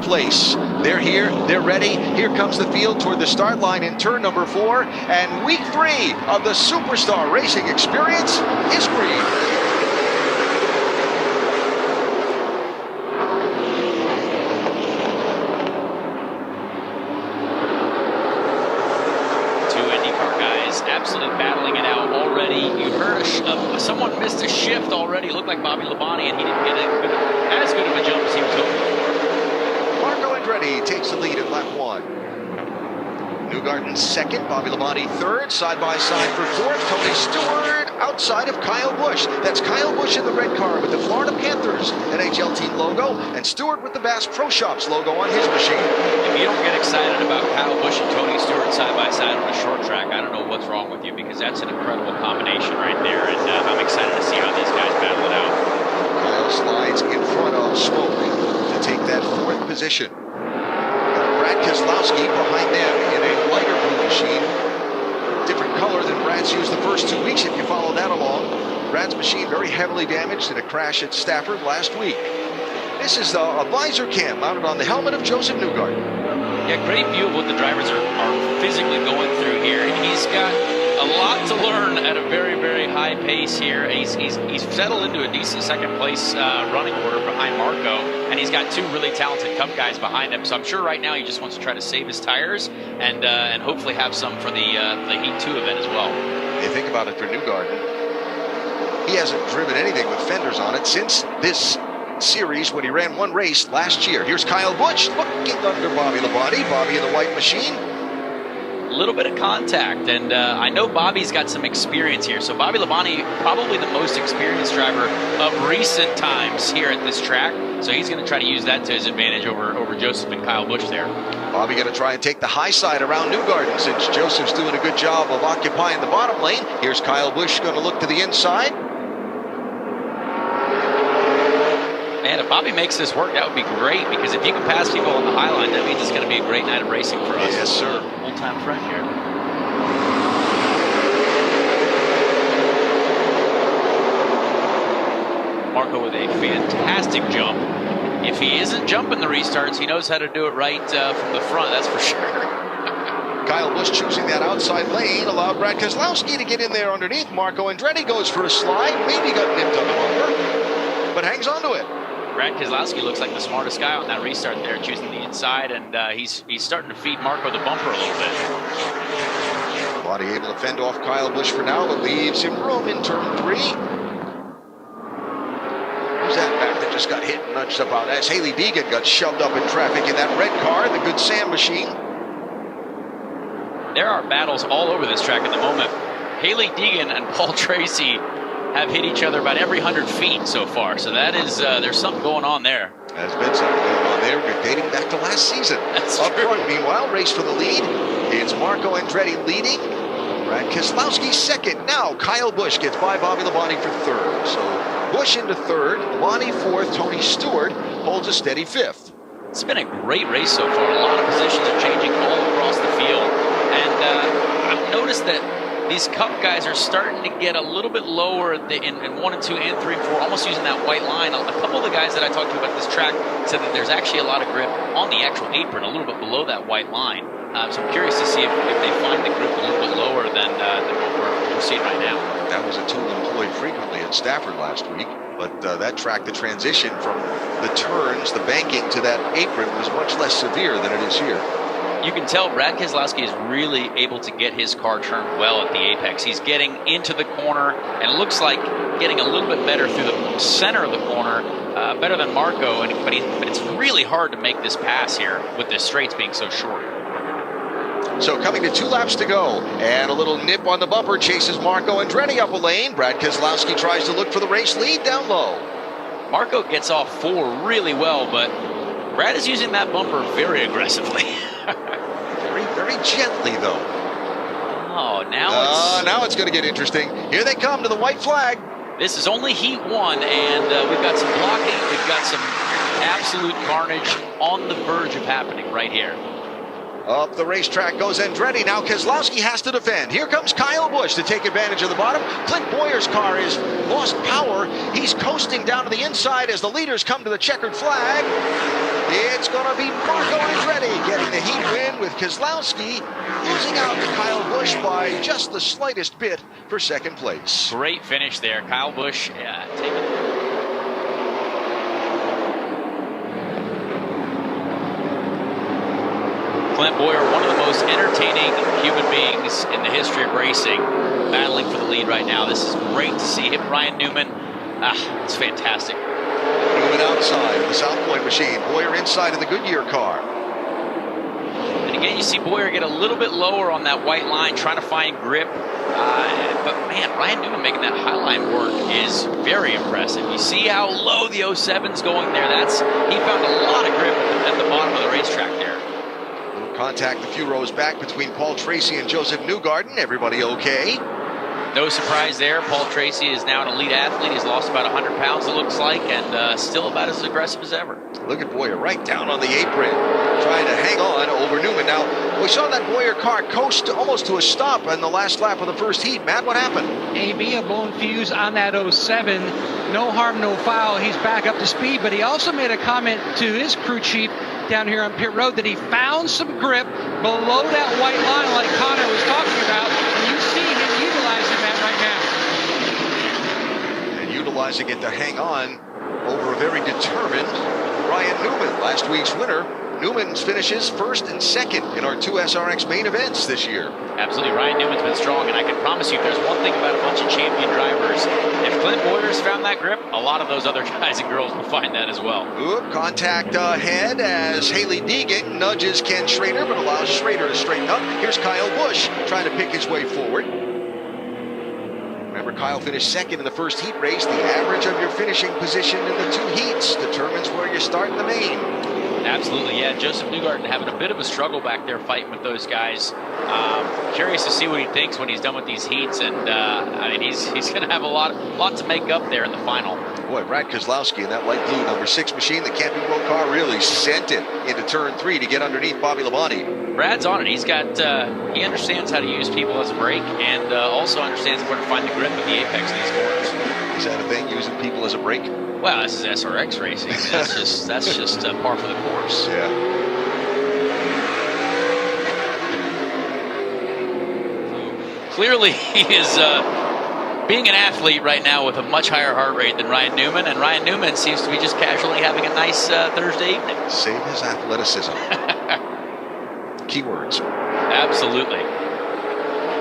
place. They're here, they're ready. Here comes the field toward the start line in turn number 4. And week 3 of the Superstar Racing Experience is green. Absolutely battling it out already. You heard someone missed a shift already. It looked like Bobby Labonte, and he didn't get as good of a jump as he was hoping for. Marco Andretti takes the lead at lap 1. Newgarden second, Bobby Labonte third, side by side for fourth. Tony Stewart outside of Kyle Busch. That's Kyle Busch in the red car with the Florida Panthers NHL team logo, and Stewart with the Bass Pro Shops logo on his machine. If you don't get excited about Kyle Busch and Tony Stewart side by side on a short track, I don't know what's wrong with you, because that's an incredible combination right there, and I'm excited to see how these guys battle it out. Kyle slides in front of Smoke to take that 4th position. Brad Keselowski behind them in a lighter blue machine. Different color than Brad's used the first 2 weeks, if you follow that along. Brad's machine very heavily damaged in a crash at Stafford last week. This is a visor cam mounted on the helmet of Joseph Newgarden. Yeah, great view of what the drivers are physically going through here. He's got a lot to learn at a very, very high pace here. He's settled into a decent second place running order behind Marco, and he's got 2 really talented Cup guys behind him. So I'm sure right now he just wants to try to save his tires and hopefully have some for the Heat 2 event as well. You think about it for Newgarden, he hasn't driven anything with fenders on it since this series when he ran one race last year. Here's Kyle Busch looking under Bobby Labonte. Bobby in the white machine. A little bit of contact, and I know Bobby's got some experience here. So Bobby Labonte, probably the most experienced driver of recent times here at this track. So he's going to try to use that to his advantage over Joseph and Kyle Busch there. Bobby going to try and take the high side around Newgarden since Joseph's doing a good job of occupying the bottom lane. Here's Kyle Busch going to look to the inside. And if Bobby makes this work, that would be great, because if you can pass people on the high line, that means it's going to be a great night of racing for us. Yes, sir. Old-time friend here. Marco with a fantastic jump. If he isn't jumping the restarts, he knows how to do it right from the front, that's for sure. Kyle Busch choosing that outside lane allowed Brad Keselowski to get in there underneath. Marco Andretti goes for a slide, maybe got nipped on the bumper, but hangs on to it. Brad Keselowski looks like the smartest guy on that restart there, choosing the inside, and he's starting to feed Marco the bumper a little bit. Body able to fend off Kyle Busch for now, but leaves him room in turn 3. Who's that back that just got hit and nudged about? As Haley Deegan got shoved up in traffic in that red car, the Good Sam machine. There are battles all over this track at the moment. Haley Deegan and Paul Tracy have hit each other about every 100 feet so far. So that is, there's something going on there. There's been something going on there, dating back to last season. That's up true. Front, meanwhile, race for the lead. It's Marco Andretti leading. Brad Keselowski second. Now Kyle Busch gets by Bobby Labonte for third. So Busch into third, Labonte fourth, Tony Stewart holds a steady 5th. It's been a great race so far. A lot of positions are changing all across the field. And I've noticed that these Cup guys are starting to get a little bit lower in 1 and 2 and 3 and 4, almost using that white line. A couple of the guys that I talked to about this track said that there's actually a lot of grip on the actual apron, a little bit below that white line. So I'm curious to see if they find the grip a little bit lower than what we're seeing right now. That was a tool employed frequently at Stafford last week, but that track, the transition from the turns, the banking to that apron was much less severe than it is here. You can tell Brad Keselowski is really able to get his car turned well at the apex. He's getting into the corner, and it looks like getting a little bit better through the center of the corner, better than Marco. But it's really hard to make this pass here with the straights being so short. So coming to 2 laps to go, and a little nip on the bumper chases Marco Andretti up a lane. Brad Keselowski tries to look for the race lead down low. Marco gets off 4 really well, but Brad is using that bumper very aggressively. Very, very gently, though. Oh, now it's going to get interesting. Here they come to the white flag. This is only Heat 1, and we've got some blocking. We've got some absolute carnage on the verge of happening right here. Up the racetrack goes Andretti. Now Keselowski has to defend. Here comes Kyle Busch to take advantage of the bottom. Clint Bowyer's car has lost power. He's coasting down to the inside as the leaders come to the checkered flag. It's going to be Marco Andretti getting the heat win, with Keselowski losing out to Kyle Busch by just the slightest bit for second place. Great finish there. Kyle Busch taking. Clint Bowyer, one of the most entertaining human beings in the history of racing, battling for the lead right now. This is great to see him. Ryan Newman, it's fantastic. Newman outside of the South Point machine. Bowyer inside of the Goodyear car. And again, you see Bowyer get a little bit lower on that white line, trying to find grip. But man, Ryan Newman making that high line work is very impressive. You see how low the 07's going there. He found a lot of grip at the bottom of the racetrack there. Contact a few rows back between Paul Tracy and Joseph Newgarden. Everybody okay? No surprise there. Paul Tracy is now an elite athlete. He's lost about 100 pounds, it looks like, and still about as aggressive as ever. Look at Bowyer right down on the apron, trying to hang on over Newman. Now, we saw that Bowyer car coast almost to a stop on the last lap of the first heat. Matt, what happened? AB, a blown fuse on that 07. No harm, no foul. He's back up to speed, but he also made a comment to his crew chief down here on pit road that he found some grip below that white line like Connor was talking about, and you see him utilizing that right now. And utilizing it to hang on over a very determined Ryan Newman, last week's winner. Newman finishes first and second in our two SRX main events this year. Absolutely, Ryan Newman's been strong, and I can promise you if there's one thing about a bunch of champion drivers, if Clint Bowyer's found that grip, a lot of those other guys and girls will find that as well. Ooh, contact ahead as Haley Deegan nudges Ken Schrader, but allows Schrader to straighten up. Here's Kyle Busch trying to pick his way forward. Remember, Kyle finished second in the first heat race. The average of your finishing position in the two heats determines where you start in the main. Absolutely, yeah. Joseph Newgarden having a bit of a struggle back there fighting with those guys. Curious to see what he thinks when he's done with these heats, and I mean, he's going to have a lot to make up there in the final. Boy, Brad Keselowski in that light blue number 6 machine, the Camping World car, really sent it into turn 3 to get underneath Bobby Labonte. Brad's on it. He's got he understands how to use people as a brake, and also understands where to find the grip at the apex of these corners. Is that a thing, using people as a brake? Well, this is SRX racing. That's just par for the course. Yeah. Clearly, he is being an athlete right now with a much higher heart rate than Ryan Newman, and Ryan Newman seems to be just casually having a nice Thursday evening. Save his athleticism. Keywords. Absolutely.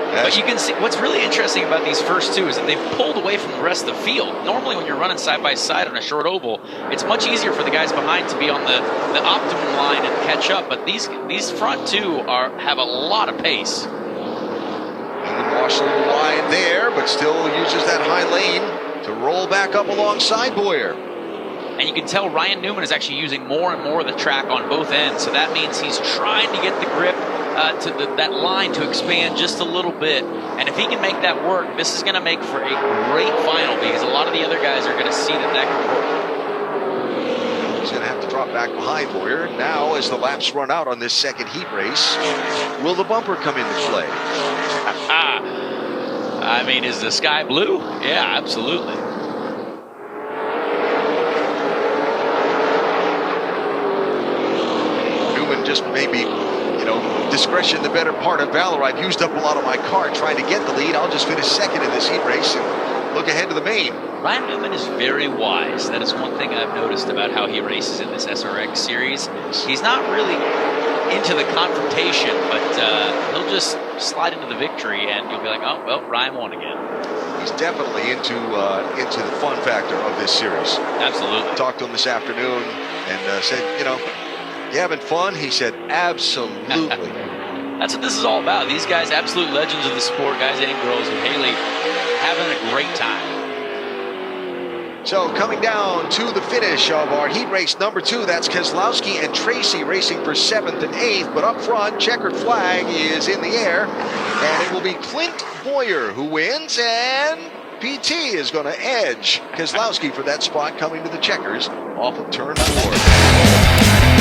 But you can see what's really interesting about these first two is that they've pulled away from the rest of the field. Normally when you're running side by side on a short oval, it's much easier for the guys behind to be on the optimum line and catch up. But these front two have a lot of pace. Washed a little wide there, but still uses that high lane to roll back up alongside Bowyer. And you can tell Ryan Newman is actually using more and more of the track on both ends. So that means he's trying to get the grip to that line to expand just a little bit. And if he can make that work, this is going to make for a great final, because a lot of the other guys are going to see that can work. He's going to have to drop back behind Bowyer. Now, as the laps run out on this second heat race, will the bumper come into play? I mean, is the sky blue? Yeah, absolutely. Newman just maybe, discretion the better part of valor. I've used up a lot of my car trying to get the lead. I'll just finish second in this heat race and look ahead to the main. Ryan Newman is very wise. That is one thing I've noticed about how he races in this SRX series. He's not really into the confrontation, but he'll just slide into the victory, and you'll be like, oh, well, Ryan won again. He's definitely into the fun factor of this series. Absolutely. Talked to him this afternoon and said, you having fun? He said, absolutely. That's what this is all about. These guys, absolute legends of the sport, guys and girls, and Haley having a great time. So coming down to the finish of our heat race number 2, that's Keselowski and Tracy racing for 7th and 8th, but up front, checkered flag is in the air, and it will be Clint Bowyer who wins, and PT is going to edge Keselowski for that spot coming to the checkers off of turn 4.